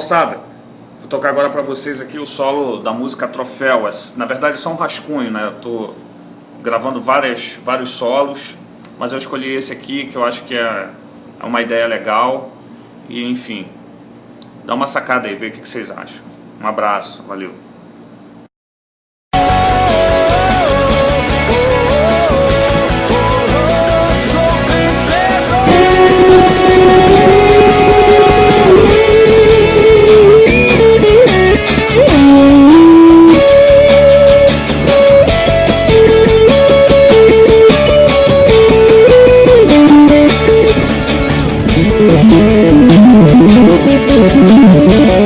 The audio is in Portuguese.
Moçada, vou tocar agora pra vocês aqui o solo da música Troféu. Na verdade é só um rascunho, né? Eu tô gravando vários solos, mas eu escolhi esse aqui que eu acho que é uma ideia legal. E enfim, dá uma sacada aí, vê o que vocês acham. Um abraço, valeu. Música